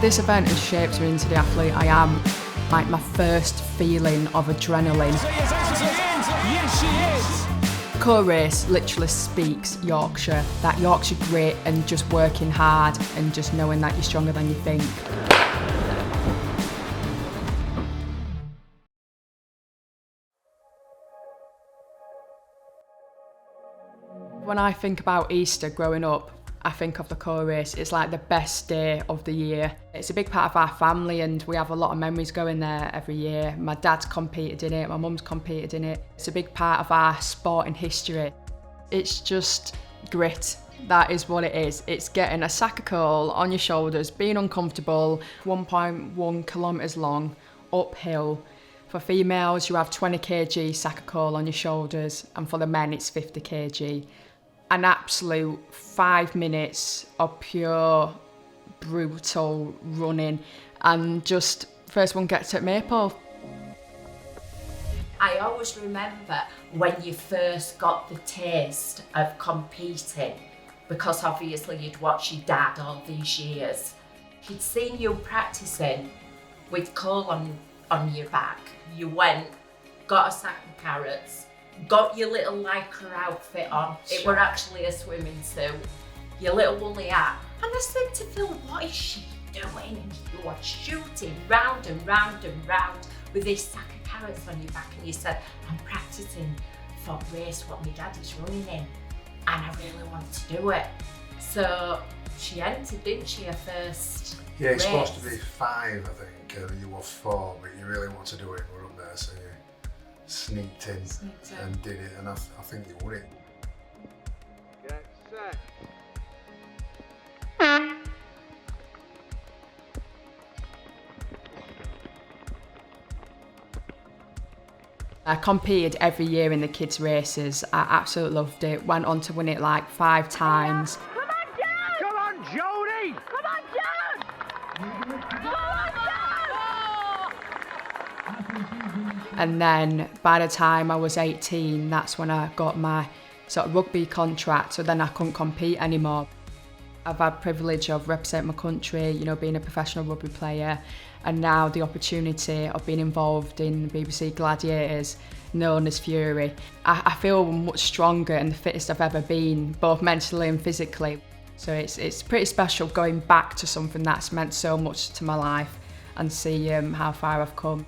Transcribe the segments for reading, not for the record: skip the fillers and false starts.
This event has shaped me into the athlete I am. Like my first feeling of adrenaline. Yes, she is! Coal race literally speaks Yorkshire. That Yorkshire grit and just working hard and just knowing that you're stronger than you think. When I think about Easter growing up, I think of the coal race. It's like the best day of the year. It's a big part of our family and we have a lot of memories going there every year. My dad's competed in it, my mum's competed in it. It's a big part of our sporting history. It's just grit. That is what it is. It's getting a sack of coal on your shoulders, being uncomfortable, 1.1 kilometres long, uphill. For females, you have 20 kg sack of coal on your shoulders, and for the men, it's 50 kg. An absolute 5 minutes of pure, brutal running, and just first one gets at Maple. I always remember when you first got the taste of competing, because obviously you'd watched your dad all these years. He'd seen you practicing with coal on your back. You went, got a sack of carrots, got your little lycra outfit on. It were actually a swimming suit, your little woolly hat. And I said to Phil, what is she doing? And you were shooting round and round and round with this sack of carrots on your back. And you said, I'm practicing for a race what my dad is running in. And I really want to do it. So she entered, didn't she, her first Yeah, it's race. supposed to be 5, I think, and you were 4, but you really want to do it. We're up there, so you sneaked in and did it, and I think you won it. Get set. I competed every year in the kids' races. I absolutely loved it. Went on to win it like 5 times. Come on, Jodie! Come on, And then by the time I was 18, that's when I got my sort of rugby contract, so then I couldn't compete anymore. I've had privilege of representing my country, you know, being a professional rugby player, and now the opportunity of being involved in the BBC Gladiators, known as Fury. I feel much stronger and the fittest I've ever been, both mentally and physically. So it's pretty special going back to something that's meant so much to my life and see how far I've come.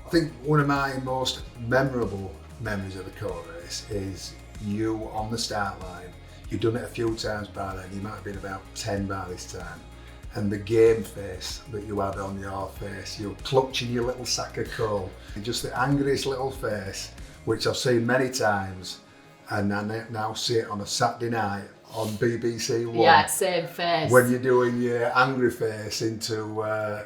I think one of my most memorable memories of the coal race is you on the start line. You've done it a few times by then, you might have been about 10 by this time, and the game face that you had on your face, you're clutching your little sack of coal, just the angriest little face, which I've seen many times, and I now see it on a Saturday night on BBC One. Yeah, same face. When you're doing your angry face into a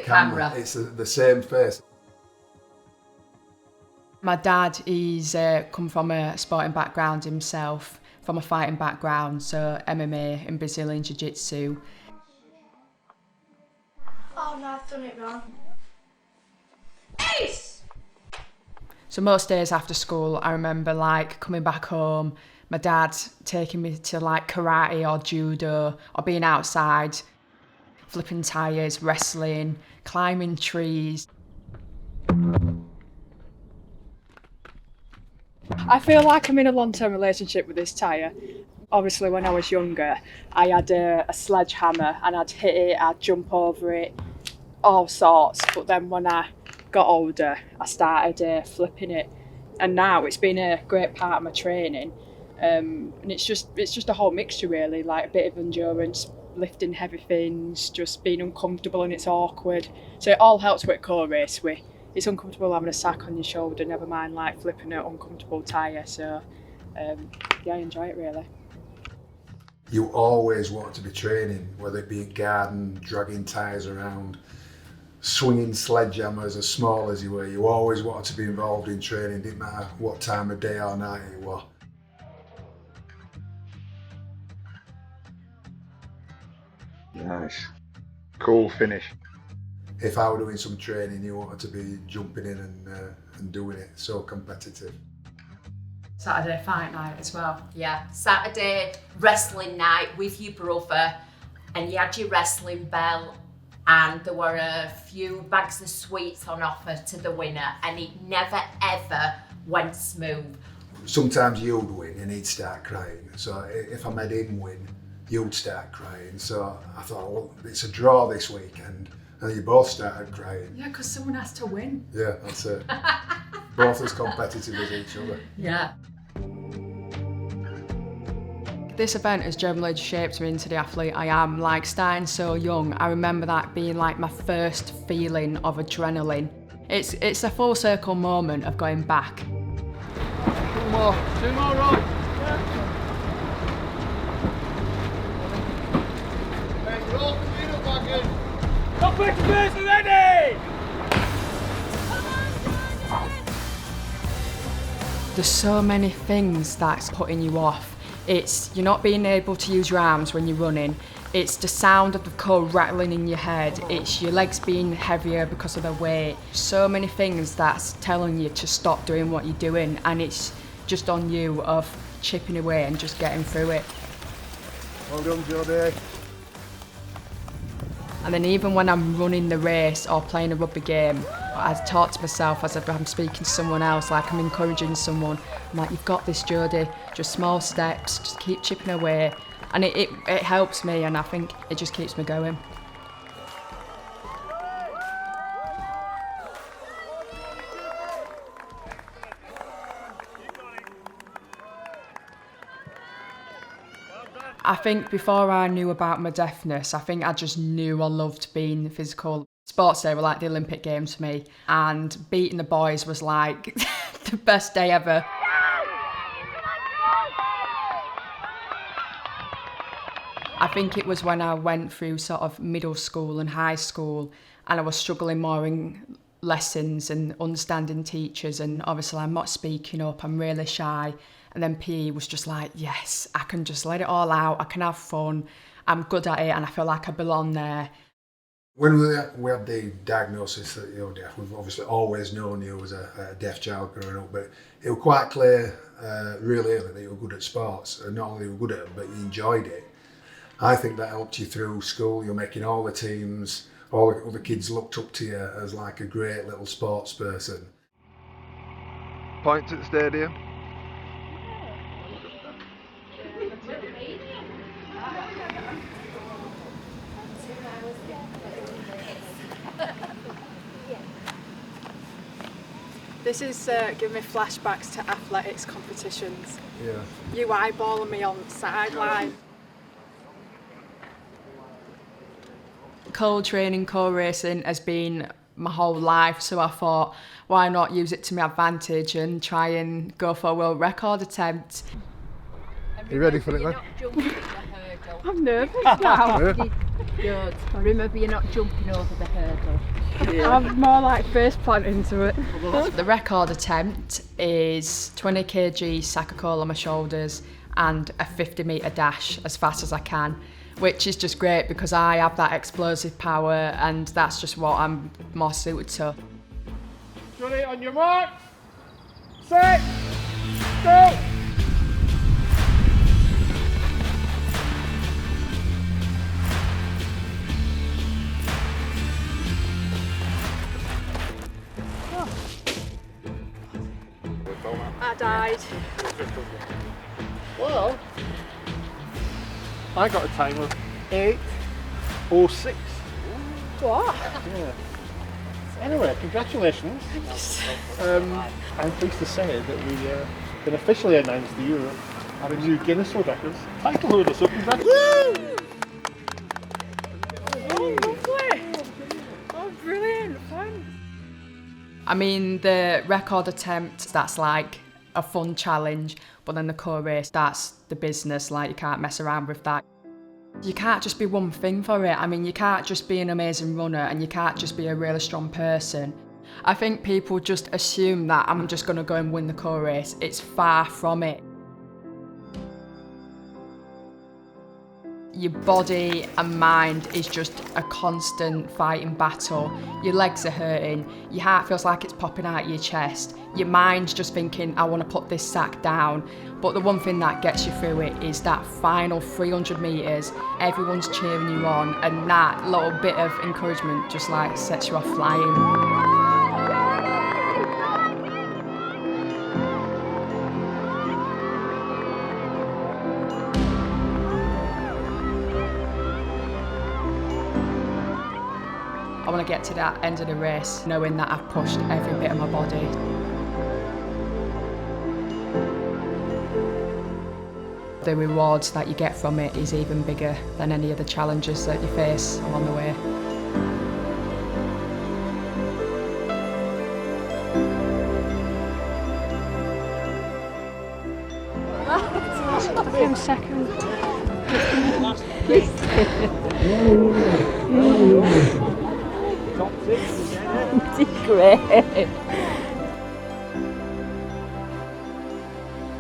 camera. It's the same face. My dad, he's come from a sporting background himself, from a fighting background, so MMA and Brazilian Jiu-Jitsu. Oh no, I've done it wrong. Ace! So most days after school, I remember like coming back home, my dad taking me to like karate or judo, or being outside, flipping tyres, wrestling, climbing trees. I feel like I'm in a long-term relationship with this tyre. Obviously, when I was younger, I had a sledgehammer and I'd hit it, I'd jump over it, all sorts. But then when I got older, I started flipping it. And now it's been a great part of my training. And it's just a whole mixture really, like a bit of endurance, lifting heavy things, just being uncomfortable and it's awkward. So it all helps with coal race. It's uncomfortable having a sack on your shoulder, never mind like flipping an uncomfortable tyre. So yeah, I enjoy it really. You always want to be training, whether it be in garden, dragging tyres around, swinging sledgehammers as small as you were. You always wanted to be involved in training, didn't matter what time of day or night it was. Nice. Cool finish. If I were doing some training, you wanted to be jumping in and doing it, so competitive. Saturday fight night as well. Yeah, Saturday wrestling night with your brother, and you had your wrestling belt and there were a few bags of sweets on offer to the winner, and it never ever went smooth. Sometimes you'd win and he'd start crying. So if I made him win, you'd start crying. So I thought, well, it's a draw this weekend. And you both started crying. Yeah, because someone has to win. Yeah, that's it. Both as competitive as each other. Yeah. This event has generally shaped me into the athlete I am. Like, starting so young, I remember that being like my first feeling of adrenaline. It's a full circle moment of going back. Two more, Rob. Hey, roll the speed back in. Competitiveness ready! There's so many things that's putting you off. It's you're not being able to use your arms when you're running. It's the sound of the coal rattling in your head. It's your legs being heavier because of the weight. So many things that's telling you to stop doing what you're doing, and it's just on you of chipping away and just getting through it. Well done, Jodie. And then even when I'm running the race or playing a rugby game, I talk to myself as if I'm speaking to someone else, like I'm encouraging someone. I'm like, you've got this, Jodie, just small steps, just keep chipping away. And it helps me, and I think it just keeps me going. I think before I knew about my deafness, I think I just knew I loved being physical. Sports day were like the Olympic Games for me, and beating the boys was like the best day ever. I think it was when I went through sort of middle school and high school, and I was struggling more in lessons and understanding teachers, and obviously I'm not speaking up, I'm really shy. And then PE was just like, yes, I can just let it all out, I can have fun, I'm good at it, and I feel like I belong there. When we had the diagnosis that you're deaf, we've obviously always known you as a deaf child growing up, but it was quite clear really early that you were good at sports, and not only you were good at it, but you enjoyed it. I think that helped you through school. You're making all the teams, all the other kids looked up to you as like a great little sports person. Points at the stadium. This is giving me flashbacks to athletics competitions. Yeah. You eyeballing me on the sideline. Coal training, coal racing has been my whole life, so I thought, why not use it to my advantage and try and go for a world record attempt. You ready for it, then? I'm nervous now. Good. Remember, you're not jumping over the hurdle. I'm more like face planting into it. The record attempt is 20 kg sack of coal on my shoulders and a 50 metre dash as fast as I can, which is just great because I have that explosive power, and that's just what I'm more suited to. Johnny, on your mark, set, go! I died. Well, I got a time of 8:06. What? Yeah. Anyway, congratulations. I'm pleased to say that we can officially announce to Europe our new Guinness World Record title holder. So congratulations! Oh, lovely. Oh, brilliant. Thanks. I mean, the record attempt, that's like a fun challenge, but then the coal race, that's the business, like you can't mess around with that. You can't just be one thing for it. I mean, you can't just be an amazing runner, and you can't just be a really strong person. I think people just assume that I'm just going to go and win the coal race. It's far from it. Your body and mind is just a constant fighting battle. Your legs are hurting, your heart feels like it's popping out of your chest. Your mind's just thinking, I want to put this sack down. But the one thing that gets you through it is that final 300 metres, everyone's cheering you on, and that little bit of encouragement just like sets you off flying. I want to get to that end of the race knowing that I've pushed every bit of my body. The rewards that you get from it is even bigger than any of the challenges that you face along the way. I'm second. Great.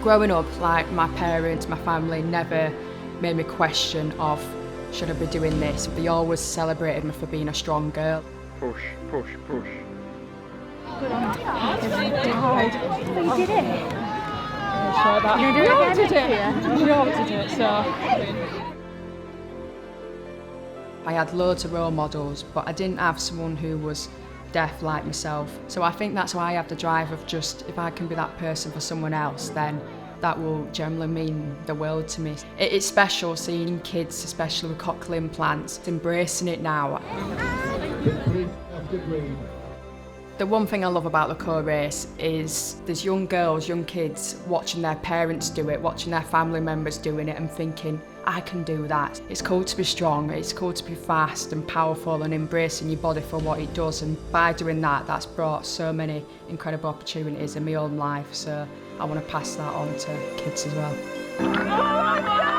Growing up, like my parents, my family never made me question of should I be doing this. They always celebrated me for being a strong girl. Push, push, push. You did it. You know to do it, so. I had loads of role models, but I didn't have someone who was deaf like myself. So I think that's why I have the drive of just, if I can be that person for someone else, then that will generally mean the world to me. It's special seeing kids, especially with cochlear implants, embracing it now. The one thing I love about the co race is there's young girls, young kids watching their parents do it, watching their family members doing it and thinking, I can do that. It's cool to be strong, it's cool to be fast and powerful and embracing your body for what it does, and by doing that, that's brought so many incredible opportunities in my own life, so I want to pass that on to kids as well.